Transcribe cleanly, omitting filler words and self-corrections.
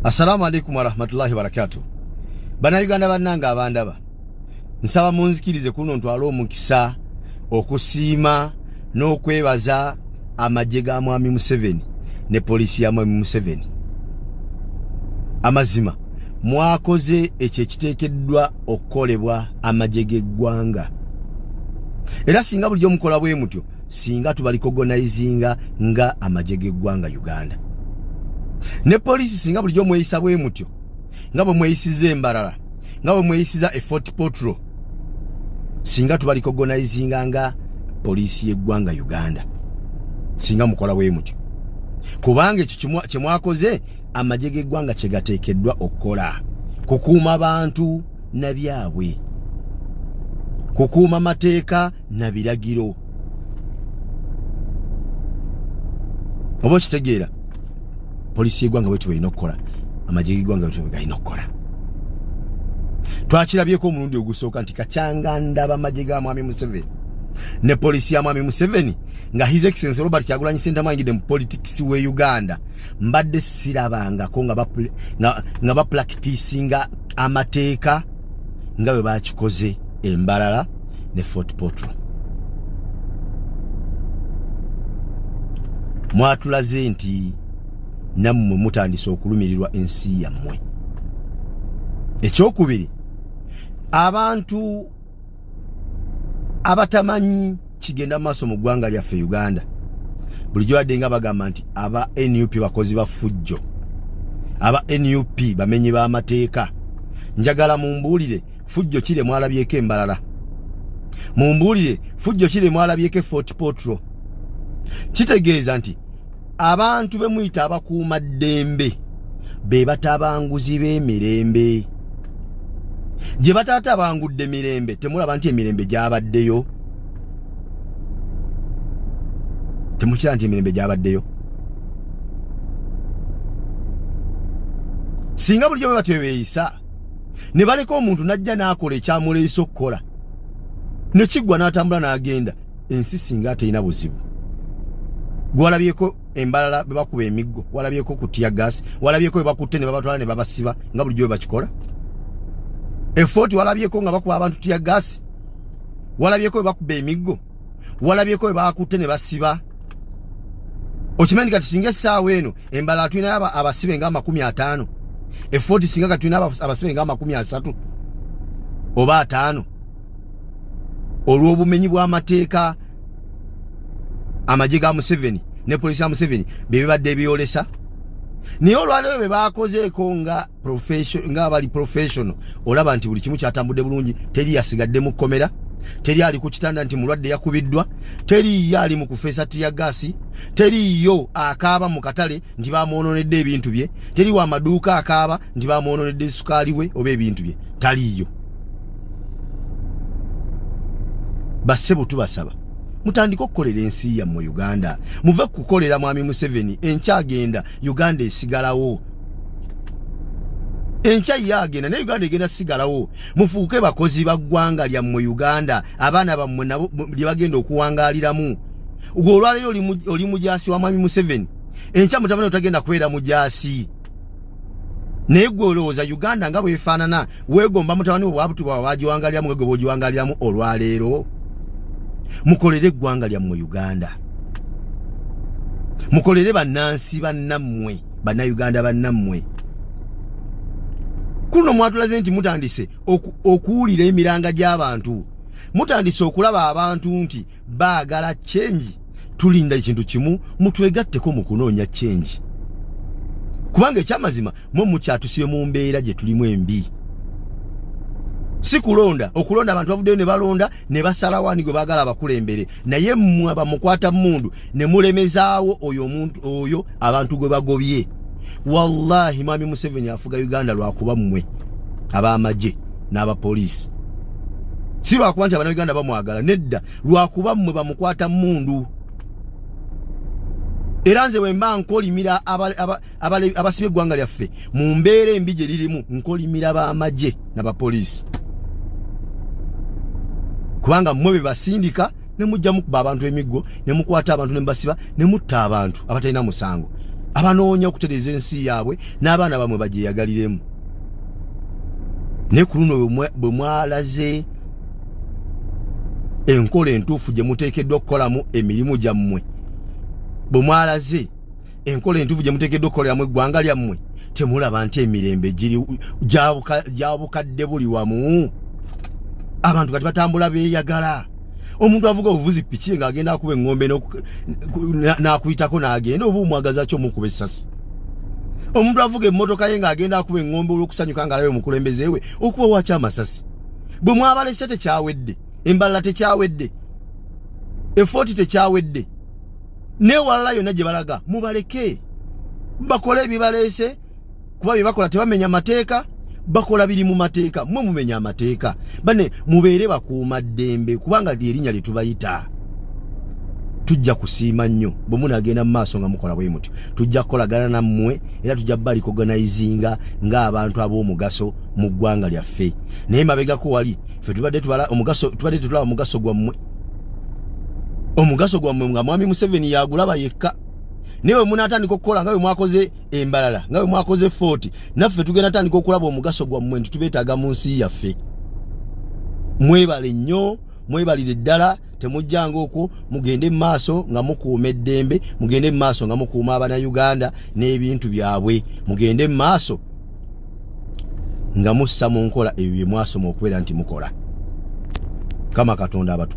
Assalamu alaikum wa rahmatullahi wa barakatuh. Bana Uganda bannanga abandaba. Nsaba munzikirize kuno ntwalo omukisa okusiima n'okwebaza amagye ga Mwami Museveni ne polisi ya Mwami Museveni. Amazima mwakoze ekyo ekiteekeddwa okukolebwa amagye g'eggwanga. Era singa bulijjo mukola bwe mutyo singa tubalikogonayizinga nga amagye g'eggwanga Uganda. Ne polisi singa bulijjo mweyisa bwe mutyo nga bwe mweyisiza Embalala nga bwe mweyisiza Fort Portal singa tubalikogonayizinga nga polisi y'eggwanga Uganda. Singa mukola bwe mutyo kubanga ekyo kye mwakoze amagye g'eggwanga kye gateekeddwa okukola kukuuma abantu na byabwe, kukuuma mateeka na biragiro. Oba kitegeera polisi y'eggwanga bwe tulina okukola amagye g'eggwanga bwe tulina okukola. Twakirabyeko omulundi ogusooka nti kakyanga ndaba amagye ga Mwami Museveni ne polisi ya Mwami Museveni nga His Excellency Robert Kyagulanyi Ssentamu ayingidde mu politics we Uganda mbadde sirabangako nga bapracticinga amateeka nga bwe bakikoze Embalala ne Fort Portal. Mwatulaze nti nammwe mutandise okulumirirwa ensi yammwe. Ekyokubiri, abantu abatamanyi kigenda maaso mu ggwanga lyaffe Uganda bulijjo wadde nga bagamba nti aba NUP bakozi ba ffujjo, aba NUP bamenyi b'amateeka. Njagala mumbuulire ffujjo kire mwalabyeko Embalala, mumbuulire ffujjo kire mwalabyeko Fort Portal. Kitegeeza nti abantu be muyita abakuuma ddembe be batabanguzi b'emirembe. Gye batatabangudde mirembe temulaba nti emirembe gyabaddeyo? Temukira nti emirembe gyabaddeyo? Singa bulijjo bwe batebeeyisa ne baleka omuntu najja n'akola ekyamuleese okukola ne kiggwa n'atambula n'agenda, ensi singa terina buzibu. Gwalabyeko Embalala be bakuba emiggo, walabyeko kutya gas, walabyeko be bakutte ne babatwala ne babasiba nga bulijjo bwe bakikola. Effort walabyeko nga bakuba abantu tya gas, walabyeko be bakuba emiggo, walabyeko be bakutte ne basiba. Okimanyi kati singa essaawa eno Embalala tulina abasibe nga 50, Effort singa kati tulina abasibe nga 30 oba 5 olw'obumenyi bw'amateeka amagye ga Museveni ne polisi ya Museveni bebe badde byolesa. Naye olwaleero be bakozeeko nga abali professional olaba nti buli kimu kyatambudde bulungi, teri yasigadde mu kkomera, teri ali ku kitanda nti mulwadde yakubiddwa, teri yali mu kufeesa tya gasi, teri yo akaaba mu katale nti bamwononedde ebintu bye, teri wa maduuka akaaba nti bamwononedde sukaali we oba ebintu bye, taliyo. Bassebo tubasaba mutandika okukolera ensi yammwe Uganda, muve kukolera Mwami Museveni. Enkyagenda Uganda esigalawo, enkya yagenda ne Uganda egenda sigalawo. Mufuuke bakozi ba ggwanga lyammwe Uganda, abaana bammwe nabo bye bagenda okuwangaaliramu. Gwe olwaleero oli mujaasi wa Mwami Museveni, enkya mutabani otagenda kubeera mujaasi. Naye gwe olowooza Uganda nga bwefaanana weegomba mutabani we bwabutu bwawe bagiwangaaliramu, gwe bw'ogiwangaaliramu olwaleero. Mukolere eggwanga lyammwe Uganda, mukolere bannansi bannammwe, bannayuganda bannammwe. Kuno mwatulaze nti mutandise okuwulira emiranga gy'abantu, mutandise okulaba abantu nti baagala change. Tulinda ekintu kimu, mutwegatteko mu kunoonya change, kubanga ekyamazima mwe mukyatusibe mu mbeera gye tulimu embi. Si kulonda, okulonda abantu bavuddeyo ne balonda ne basala wani gwe baagala abakulembere, naye mmwe abamukwata mundu ne mulemezaawo oyo abantu gwe bagobye. Wallahi Mwami Museveni afuga Uganda lwakuba mmwe ab'amagye n'abapoliisi, si lwakuba nti abana Uganda bamwagala, nedda lwakuba mmwe bamukwata mundu. Era nze wemba nkolimira abasibe eggwanga lyaffe mu mbeera embi gye lirimu, nkolimira b'amagye n'abapoliisi, kubanga mmwe be basindika ne mujja mukuba abantu emiggo ne mukwata abantu ne mbasiba ne mutta abantu abatalina musango. abanoonya okutereza ensi yaabwe n'abaana bamwe bagyeyagaliremu. Ne ku luno bwe mwalaze enkola entuufu gye muteekeddwa okukolamu emirimu gyammwe, bwe mwalaze enkola entuufu gye muteekeddwa okukoleramu eggwanga lyammwe, temulaba nti emirembe giri gyabukadde buli wamu. Abantu kati batambula beeyagala. Omuntu avuga obuvuzi piki ng'agenda akuba eŋŋombe n'akuyitako n'agenda, oba omwagaza ki omukuba essasi? Omuntu avuga emmotoka ye ng'agenda akuba eŋŋombe olw'okusanyuka ng'alabe omukulembeze we, okuba waki amasasi? Bwe mwabalese tekyawedde, embalala tekyawedde, effooti tekyawedde, n'ewalala yonna gye balaga mubaleke bakole ebibaleese, kuba bye bakola tebamenya mateeka, bakola biri mu mateeka, mwe mumenya amateeka. Bane mubeere bakuuma ddembe, kubanga lyerinnya lye tubayita. Tujja kusiima nnyo bwe munaagenda mu maaso nga mukola bwe mutyo. Tujja kukolagana nammwe era tujja barikoganizinga ng'abantu ab'omugaso mu ggwanga lyaffe. Naye mabegako wali ffe tubadde tulaba omugaso gwammwe. Omugaso gwammwe nga Mwami Museveni yagulaba yekka. Newe munaatandika okukola nga bwe mwakoze embalala, nga bwe mwakoze 40, naffe tugenda tandika okulaba omugaso gwammwe nti tubeetaaga mu nsi yaffe. Mwebale nnyo, mwebalire ddala, temujjanga okwo, mugende mu maaso nga mukuuma eddembe, mugende mu maaso nga mukuuma Abannayuganda n'ebintu byabwe, mugende mu maaso nga mussa mu nkola ebyo bye mwasoma okubeera nti mukola. Kama Katonda abatu